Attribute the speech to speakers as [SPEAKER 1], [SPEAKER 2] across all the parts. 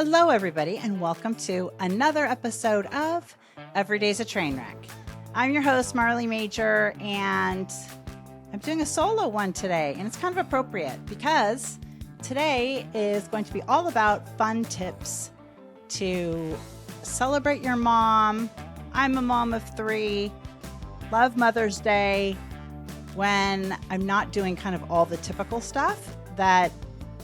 [SPEAKER 1] Hello, everybody, and welcome to another episode of Every Day's a Train Wreck. I'm your host, Marley Majcher, and I'm doing a solo one today, and it's kind of appropriate because today is going to be all about fun tips to celebrate your mom. I'm a mom of 3, love Mother's Day when I'm not doing kind of all the typical stuff that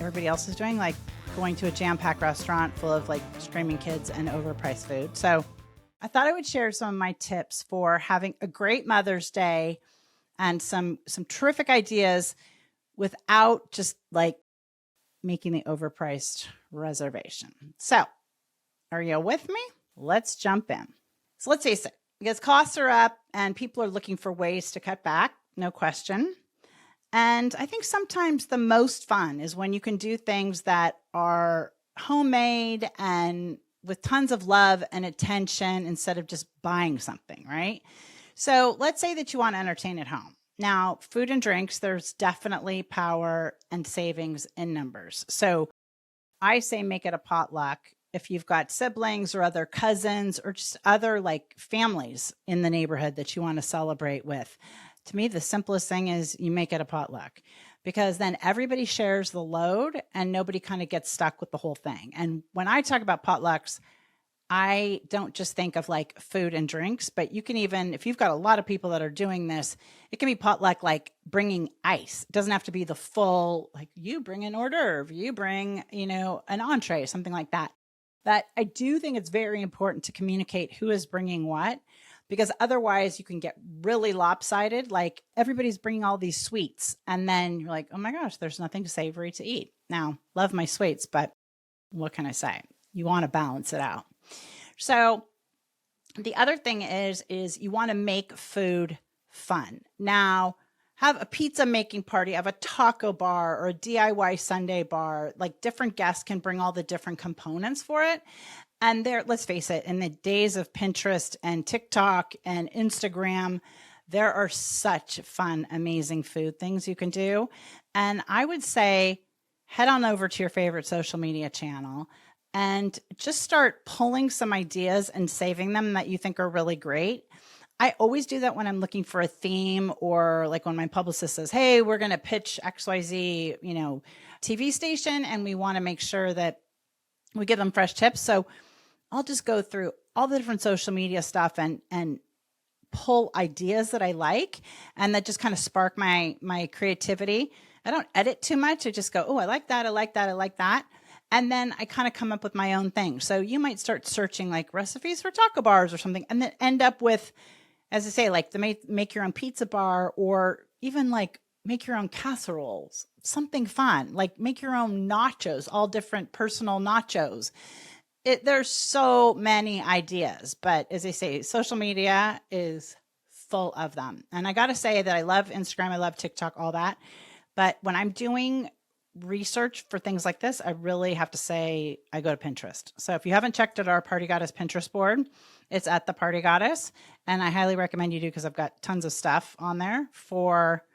[SPEAKER 1] everybody else is doing, like going to a jam-packed restaurant full of like screaming kids and overpriced food. So I thought I would share some of my tips for having a great Mother's Day and some terrific ideas without just like making the overpriced reservation. So are you with me? Let's jump in. So let's face it, because costs are up and people are looking for ways to cut back, no question. And I think sometimes the most fun is when you can do things that are homemade and with tons of love and attention instead of just buying something, right? So let's say that you want to entertain at home. Now, food and drinks, there's definitely power and savings in numbers. So I say make it a potluck if you've got siblings or other cousins or just other like families in the neighborhood that you want to celebrate with. To me, the simplest thing is you make it a potluck because then everybody shares the load and nobody kind of gets stuck with the whole thing. And when I talk about potlucks, I don't just think of like food and drinks, but you can even, if you've got a lot of people that are doing this, it can be potluck like bringing ice. It doesn't have to be the full, like you bring an hors d'oeuvre, you bring, an entree, something like that. But I do think it's very important to communicate who is bringing what. Because otherwise you can get really lopsided. Like everybody's bringing all these sweets and then you're like, oh my gosh, there's nothing savory to eat. Now, love my sweets, but what can I say? You want to balance it out. So the other thing is you want to make food fun. Now, have a pizza making party, have a taco bar or a DIY Sunday bar. Like different guests can bring all the different components for it. And let's face it, in the days of Pinterest and TikTok and Instagram, there are such fun, amazing food things you can do. And I would say head on over to your favorite social media channel and just start pulling some ideas and saving them that you think are really great. I always do that when I'm looking for a theme or like when my publicist says, hey, we're going to pitch XYZ, TV station, and we want to make sure that we give them fresh tips. So I'll just go through all the different social media stuff and pull ideas that I like and that just kind of spark my creativity. I don't edit too much. I just go, oh, I like that. I like that. I like that. And then I kind of come up with my own thing. So you might start searching like recipes for taco bars or something and then end up with, as I say, like the make your own pizza bar or even like make your own casseroles, something fun, like make your own nachos, all different personal nachos. There's so many ideas, but as I say, social media is full of them. And I got to say that I love Instagram. I love TikTok, all that. But when I'm doing research for things like this, I really have to say I go to Pinterest. So if you haven't checked out our Party Goddess Pinterest board, it's at the Party Goddess. And I highly recommend you do because I've got tons of stuff on there for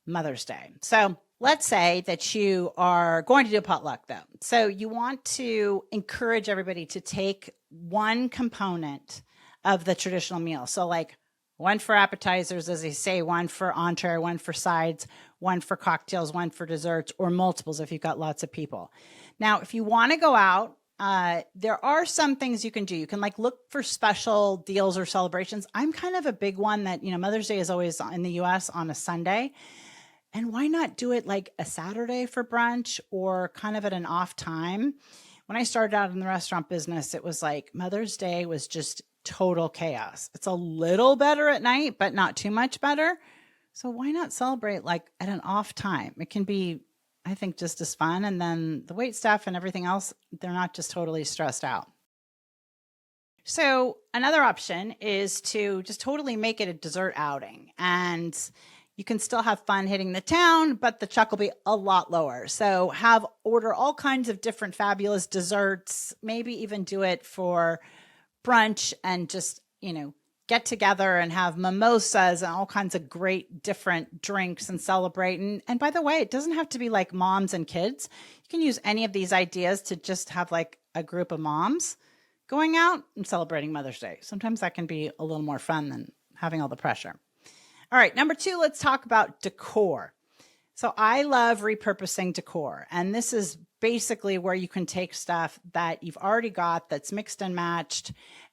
[SPEAKER 1] Mother's Day. So let's say that you are going to do a potluck though. So you want to encourage everybody to take one component of the traditional meal. So like one for appetizers, as they say, one for entree, one for sides, one for cocktails, one for desserts, or multiples if you've got lots of people. Now, if you want to go out, there are some things you can do. You can like look for special deals or celebrations. I'm kind of a big one that, Mother's Day is always in the US on a Sunday. And why not do it like a Saturday for brunch or kind of at an off time? When I started out in the restaurant business, it was like Mother's Day was just total chaos. It's a little better at night, but not too much better. So why not celebrate like at an off time? It can be, I think, just as fun. And then the wait staff and everything else, they're not just totally stressed out. So another option is to just totally make it a dessert outing. And you can still have fun hitting the town, but the check will be a lot lower. So order all kinds of different fabulous desserts, maybe even do it for brunch and just, get together and have mimosas and all kinds of great different drinks and celebrate. And by the way, it doesn't have to be like moms and kids. You can use any of these ideas to just have like a group of moms going out and celebrating Mother's Day. Sometimes that can be a little more fun than having all the pressure. All right, number 2, let's talk about decor. So I love repurposing decor. And this is basically where you can take stuff that you've already got that's mixed and matched.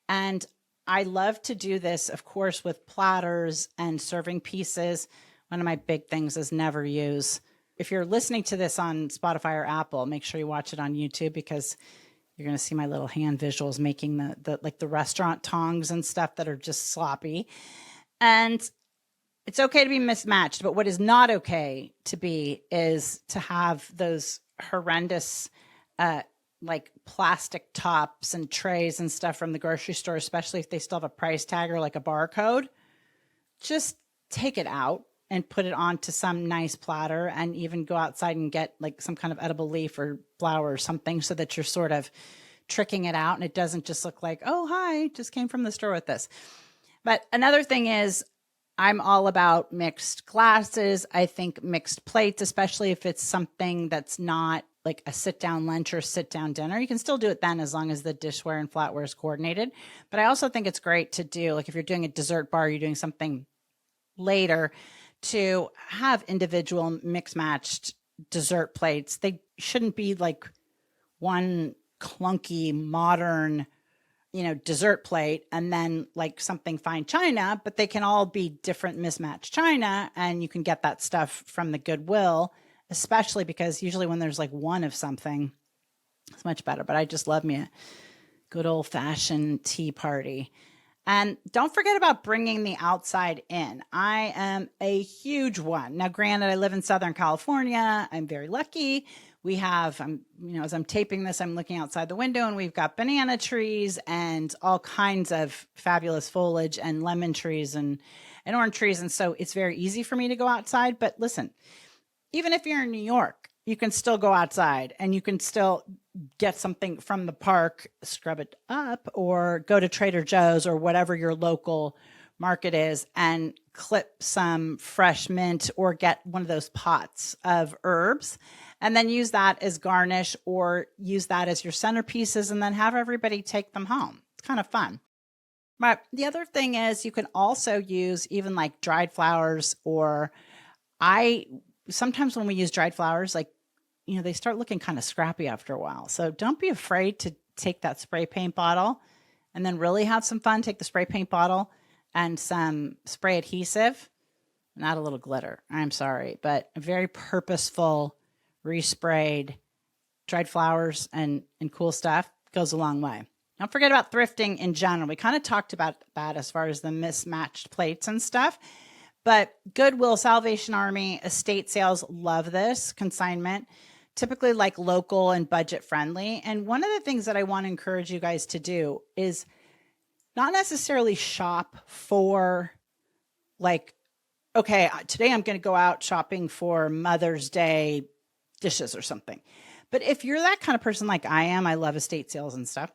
[SPEAKER 1] And I love to do this, of course, with platters and serving pieces. One of my big things is never use. If you're listening to this on Spotify or Apple, make sure you watch it on YouTube because you're going to see my little hand visuals making the restaurant tongs and stuff that are just sloppy. And it's okay to be mismatched, but what is not okay to be is to have those horrendous like plastic tops and trays and stuff from the grocery store, especially if they still have a price tag or like a barcode. Just take it out and put it onto some nice platter, and even go outside and get like some kind of edible leaf or flower or something so that you're sort of tricking it out and it doesn't just look like, oh, hi, just came from the store with this. But another thing is, I'm all about mixed glasses. I think mixed plates, especially if it's something that's not like a sit-down lunch or sit-down dinner. You can still do it then as long as the dishware and flatware is coordinated. But I also think it's great to do, like if you're doing a dessert bar, you're doing something later, to have individual mix-matched dessert plates. They shouldn't be like one clunky modern dessert plate and then like something fine china, but they can all be different mismatched china, and you can get that stuff from the Goodwill, especially because usually when there's like one of something, it's much better. But I just love me a good old fashioned tea party. And don't forget about bringing the outside in. I am a huge one. Now, granted, I live in Southern California. I'm very lucky. We have, as I'm taping this, I'm looking outside the window and we've got banana trees and all kinds of fabulous foliage and lemon trees and orange trees. And so it's very easy for me to go outside. But listen, even if you're in New York, you can still go outside and you can still get something from the park, scrub it up, or go to Trader Joe's or whatever your local market is and clip some fresh mint or get one of those pots of herbs and then use that as garnish or use that as your centerpieces and then have everybody take them home. It's kind of fun. But the other thing is you can also use even like dried flowers, or sometimes when we use dried flowers, like, they start looking kind of scrappy after a while. So don't be afraid to take that spray paint bottle and then really have some fun. Take the spray paint bottle and some spray adhesive, not a little glitter. I'm sorry, but a very purposeful resprayed dried flowers and cool stuff goes a long way. Don't forget about thrifting in general. We kind of talked about that as far as the mismatched plates and stuff. But Goodwill, Salvation Army, estate sales love this consignment, typically like local and budget friendly. And one of the things that I want to encourage you guys to do is not necessarily shop for like, okay, today I'm going to go out shopping for Mother's Day dishes or something. But if you're that kind of person like I am, I love estate sales and stuff,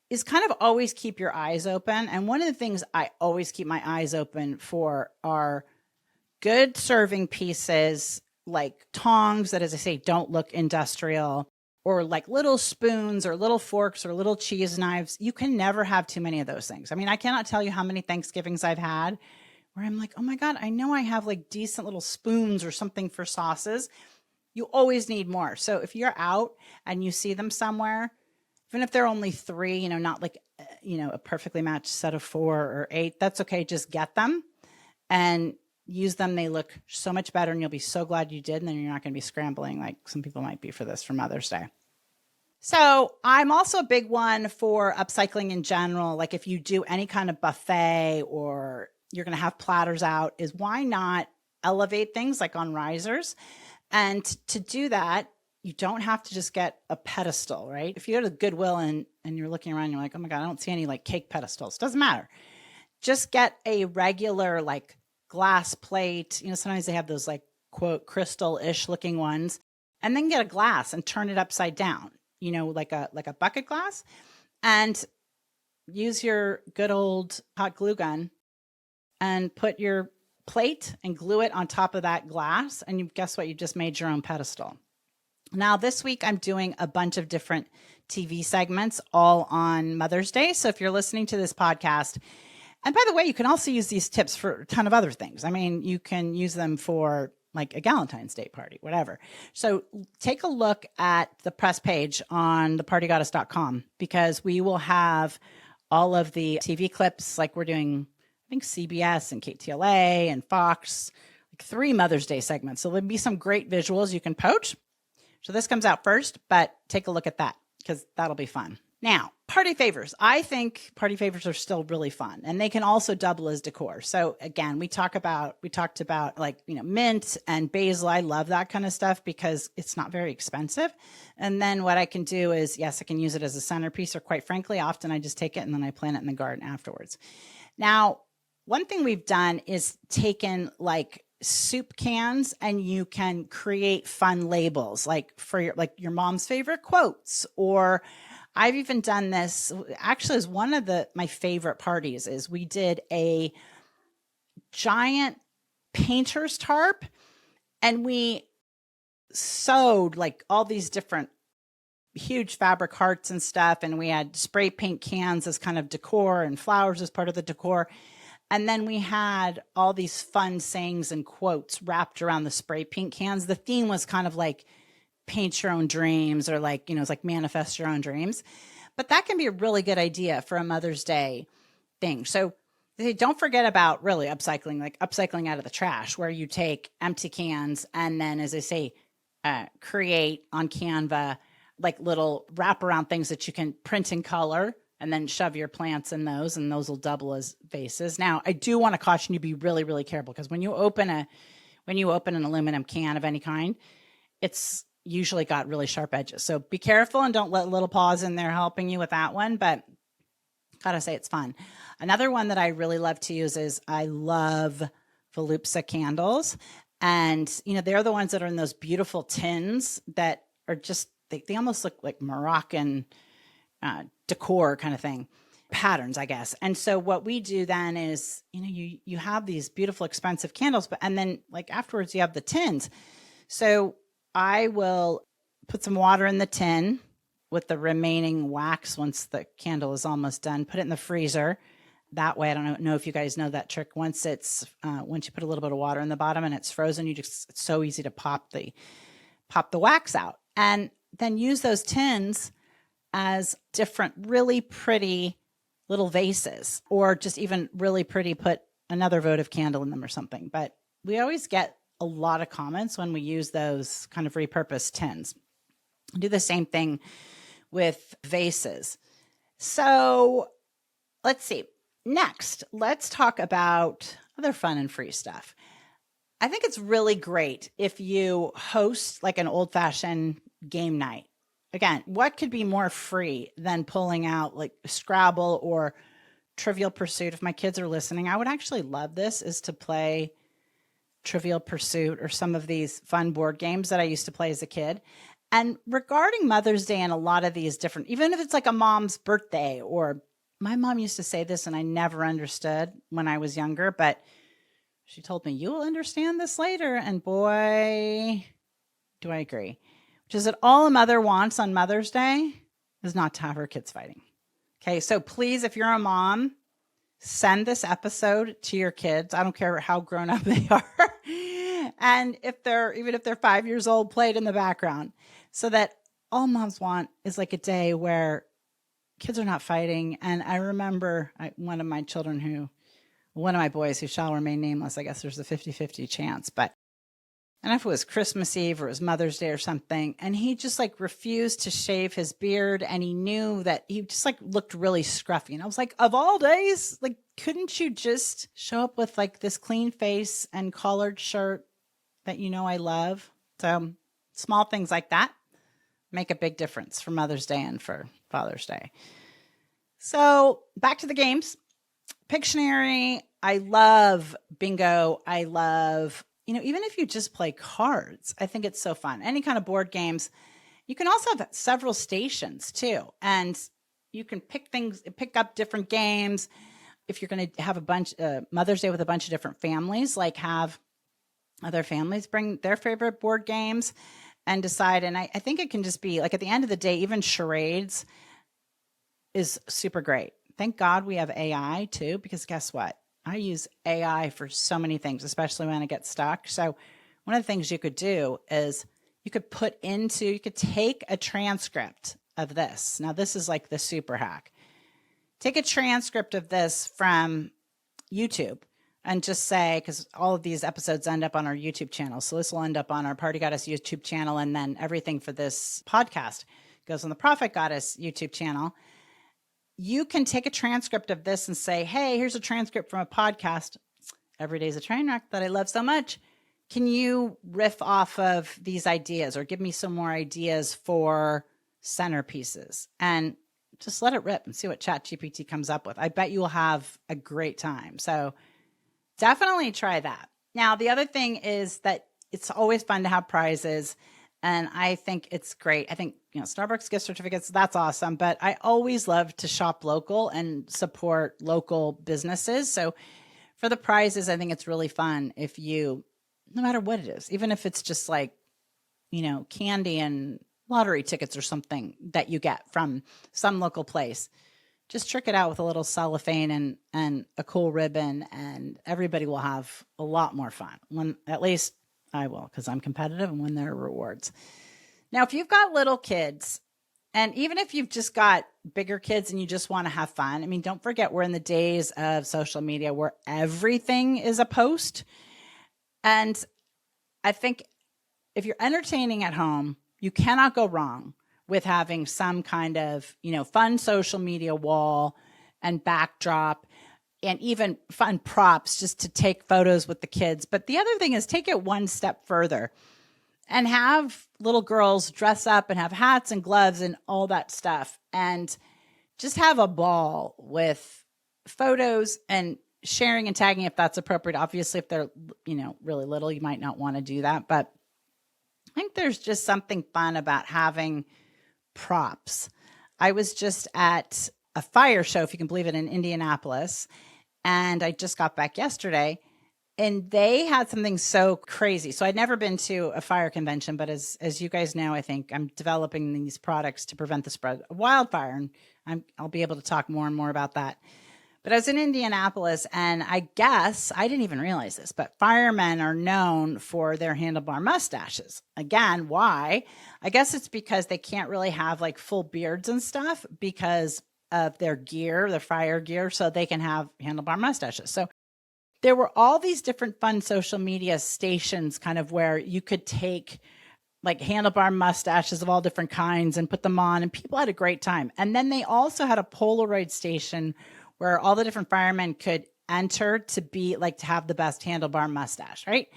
[SPEAKER 1] is kind of always keep your eyes open. And one of the things I always keep my eyes open for are good serving pieces, like tongs that, as I say, don't look industrial, or like little spoons or little forks or little cheese knives. You can never have too many of those things. I mean, I cannot tell you how many Thanksgivings I've had where I'm like, oh my God, I know I have like decent little spoons or something for sauces. You always need more. So if you're out and you see them somewhere, even if they're only 3, not like, a perfectly matched set of 4 or 8, that's okay. Just get them and use them. They look so much better and you'll be so glad you did. And then you're not going to be scrambling like some people might be for this for Mother's Day. So I'm also a big one for upcycling in general. Like if you do any kind of buffet or you're going to have platters out, is why not elevate things like on risers? And to do that, you don't have to just get a pedestal, right? If you go to Goodwill and you're looking around, you're like, oh my God, I don't see any like cake pedestals. Doesn't matter. Just get a regular like glass plate. Sometimes they have those like quote crystal-ish looking ones, and then get a glass and turn it upside down, like a bucket glass, and use your good old hot glue gun and put your plate and glue it on top of that glass. And guess what? You just made your own pedestal. Now, this week I'm doing a bunch of different TV segments all on Mother's Day. So if you're listening to this podcast, and by the way, you can also use these tips for a ton of other things. I mean, you can use them for like a Valentine's Day party, whatever. So take a look at the press page on thepartygoddess.com because we will have all of the TV clips like we're doing, I think CBS and KTLA and Fox, like 3 Mother's Day segments. So there'll be some great visuals you can poach. So this comes out first, but take a look at that because that'll be fun. Now, party favors. I think party favors are still really fun and they can also double as decor. So again, we talked about like, mint and basil. I love that kind of stuff because it's not very expensive. And then what I can do is, yes, I can use it as a centerpiece or quite frankly, often I just take it and then I plant it in the garden afterwards. Now, one thing we've done is taken like soup cans and you can create fun labels like for your mom's favorite quotes, or I've even done this actually as one of my favorite parties is we did a giant painter's tarp and we sewed like all these different huge fabric hearts and stuff. And we had spray paint cans as kind of decor and flowers as part of the decor. And then we had all these fun sayings and quotes wrapped around the spray paint cans. The theme was kind of like paint your own dreams or like, it's like manifest your own dreams. But that can be a really good idea for a Mother's Day thing. So don't forget about really upcycling, like upcycling out of the trash where you take empty cans and then, as I say, create on Canva like little wraparound things that you can print in color and then shove your plants in those, and those will double as vases. Now, I do want to caution you be really, really careful because when you open an aluminum can of any kind, it's usually got really sharp edges. So be careful and don't let little paws in there helping you with that one. But gotta say, it's fun. Another one that I really love to use is I love Volupsa candles. And, they're the ones that are in those beautiful tins that are just, they almost look like Moroccan decor kind of thing, patterns, I guess. And so what we do then is, you have these beautiful, expensive candles, and then like afterwards you have the tins. So I will put some water in the tin with the remaining wax once the candle is almost done, put it in the freezer. That way, I don't know if you guys know that trick. Once you put a little bit of water in the bottom and it's frozen, it's so easy to pop the wax out. And then use those tins as different really pretty little vases, or just even really pretty, put another votive candle in them or something. But we always get a lot of comments when we use those kind of repurposed tins. Do the same thing with vases. So let's see. Next, let's talk about other fun and free stuff. I think it's really great if you host like an old-fashioned game night. Again, what could be more free than pulling out like Scrabble or Trivial Pursuit? If my kids are listening, I would actually love this, is to play Trivial Pursuit or some of these fun board games that I used to play as a kid. And regarding Mother's Day and a lot of these different, even if it's like a mom's birthday, or my mom used to say this and I never understood when I was younger, but she told me, you will understand this later. And boy, do I agree. Which is that all a mother wants on Mother's Day is not to have her kids fighting. Okay, so please, if you're a mom, send this episode to your kids. I don't care how grown up they are. And even if they're 5 years old, play it in the background, so that all moms want is like a day where kids are not fighting. And I remember one of my boys who shall remain nameless, I guess there's a 50-50 chance, but I don't know if it was Christmas Eve or it was Mother's Day or something. And he just like refused to shave his beard. And he knew that he just like looked really scruffy. And I was like, of all days, like, couldn't you just show up with like this clean face and collared shirt that I love? So small things like that make a big difference for Mother's Day and for Father's Day. So back to the games. Pictionary. I love bingo. I love, even if you just play cards, I think it's so fun. Any kind of board games. You can also have several stations too. And you can pick up different games. If you're going to have Mother's Day with a bunch of different families, like have other families bring their favorite board games. and decide. And I think it can just be like, at the end of the day, even charades is super great. Thank God we have AI too, because guess what? I use AI for so many things, especially when I get stuck. So one of the things you could do is you could take a transcript of this. Now, this is like the super hack. Take a transcript of this from YouTube and just say, because all of these episodes end up on our YouTube channel. So this will end up on our Party Goddess YouTube channel. And then everything for this podcast goes on the Prophet Goddess YouTube channel. You can take a transcript of this and say, hey, here's a transcript from a podcast, Every Day's a Train Wreck, that I love so much. Can you riff off of these ideas or give me some more ideas for centerpieces? And just let it rip and see what ChatGPT comes up with. I bet you will have a great time. So definitely try that. Now, the other thing is that it's always fun to have prizes. And I think it's great. I think, Starbucks gift certificates, that's awesome. But I always love to shop local and support local businesses. So for the prizes, I think it's really fun if you, no matter what it is, even if it's just like, candy and lottery tickets or something that you get from some local place, just trick it out with a little cellophane and a cool ribbon, and everybody will have a lot more fun. At least I will, because I'm competitive and win their rewards. Now, if you've got little kids, and even if you've just got bigger kids and you just want to have fun, don't forget we're in the days of social media where everything is a post. And I think if you're entertaining at home, you cannot go wrong with having some kind of, fun social media wall and backdrop, and even fun props just to take photos with the kids. But the other thing is take it one step further and have little girls dress up and have hats and gloves and all that stuff, and just have a ball with photos and sharing and tagging if that's appropriate. Obviously, if they're, really little, you might not want to do that. But I think there's just something fun about having props. I was just at a fire show, if you can believe it, in Indianapolis, and I just got back yesterday, and they had something so crazy. So I'd never been to a fire convention, but as you guys know, I think I'm developing these products to prevent the spread of wildfire, and I'll be able to talk more and more about that. But I was in Indianapolis, and I guess, I didn't even realize this, but firemen are known for their handlebar mustaches. Again, why? I guess it's because they can't really have like full beards and stuff because of their gear, their fire gear, so they can have handlebar mustaches. So there were all these different fun social media stations kind of where you could take like handlebar mustaches of all different kinds and put them on, and people had a great time. And then they also had a Polaroid station where all the different firemen could enter to be like to have the best handlebar mustache, right?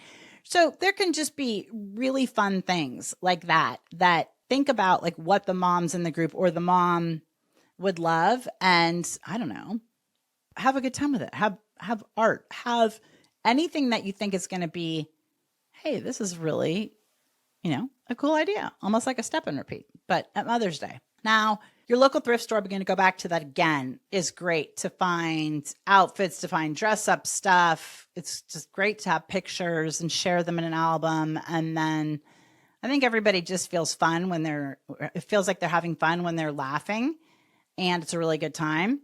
[SPEAKER 1] So there can just be really fun things like that think about like what the moms in the group or the mom would love, and I don't know, have a good time with it. Have art, have anything that you think is going to be, hey, this is really, a cool idea, almost like a step and repeat, but at Mother's Day. Now, your local thrift store, we're going to go back to that again, is great to find outfits, to find dress up stuff. It's just great to have pictures and share them in an album. And then I think everybody just feels fun it feels like they're having fun when they're laughing, and it's a really good time.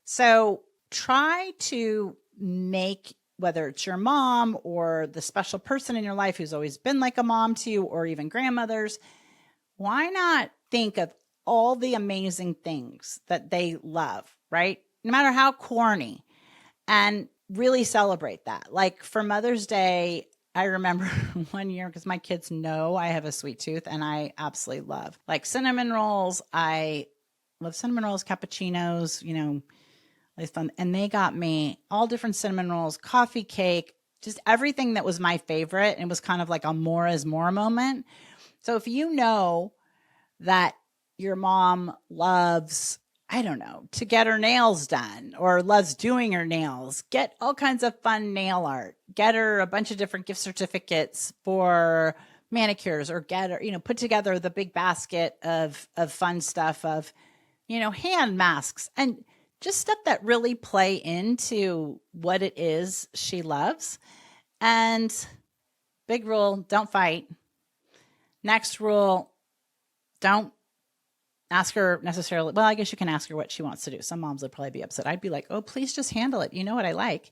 [SPEAKER 1] So try to make, whether it's your mom or the special person in your life who's always been like a mom to you, or even grandmothers, why not think of all the amazing things that they love, right? No matter how corny, and really celebrate that. Like for Mother's Day, I remember one year, because my kids know I have a sweet tooth and I absolutely love like cinnamon rolls. I love cinnamon rolls, cappuccinos, it's fun. And they got me all different cinnamon rolls, coffee cake, just everything that was my favorite. And it was kind of like a more is more moment. So if you know that your mom loves, I don't know, to get her nails done or loves doing her nails, get all kinds of fun nail art, get her a bunch of different gift certificates for manicures, or get her, put together the big basket of fun stuff of, hand masks and just stuff that really play into what it is she loves. And big rule, don't fight. Next rule, don't ask her necessarily. Well, I guess you can ask her what she wants to do. Some moms would probably be upset. I'd be like, oh, please just handle it. You know what I like.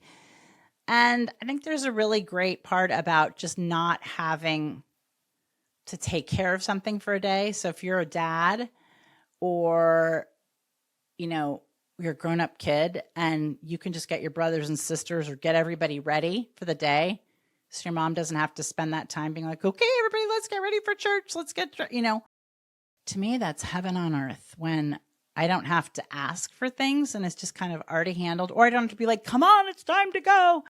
[SPEAKER 1] And I think there's a really great part about just not having to take care of something for a day. So if you're a dad or, you're a grown-up kid and you can just get your brothers and sisters or get everybody ready for the day. So your mom doesn't have to spend that time being like, okay, everybody, let's get ready for church. Let's get, to me, that's heaven on earth when I don't have to ask for things and it's just kind of already handled, or I don't have to be like, come on, it's time to go.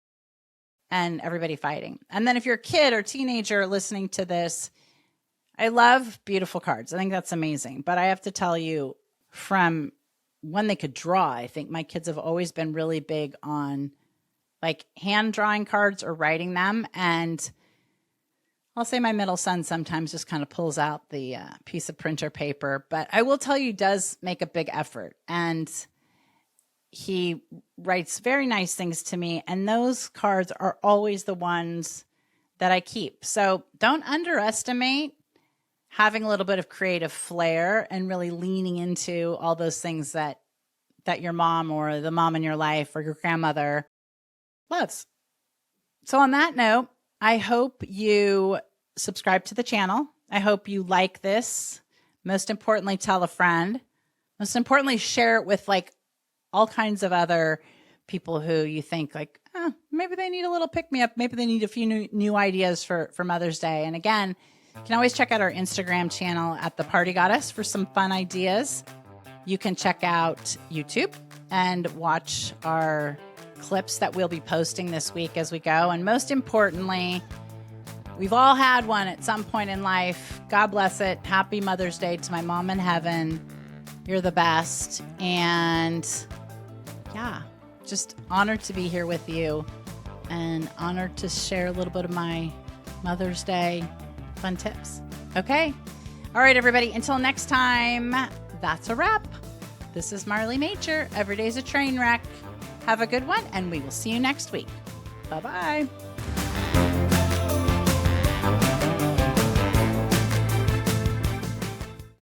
[SPEAKER 1] And everybody fighting. And then if you're a kid or teenager listening to this, I love beautiful cards. I think that's amazing. But I have to tell you, from when they could draw, I think my kids have always been really big on like hand drawing cards or writing them. And I'll say my middle son sometimes just kind of pulls out the piece of printer paper. But I will tell you, does make a big effort. And he writes very nice things to me. And those cards are always the ones that I keep. So don't underestimate having a little bit of creative flair and really leaning into all those things that your mom or the mom in your life or your grandmother loves. So on that note, I hope you subscribe to the channel. I hope you like this. Most importantly, tell a friend. Most importantly, share it with like all kinds of other people who you think like, maybe they need a little pick-me-up. Maybe they need a few new ideas for Mother's Day. And again, you can always check out our Instagram channel at The Party Goddess for some fun ideas. You can check out YouTube and watch our clips that we'll be posting this week as we go. And most importantly, we've all had one at some point in life. God bless it. Happy Mother's Day to my mom in heaven. You're the best. And yeah, just honored to be here with you and honored to share a little bit of my Mother's Day fun tips. Okay. All right, everybody. Until next time, that's a wrap. This is Marley Majcher. Every day's a train wreck. Have a good one, and we will see you next week. Bye-bye.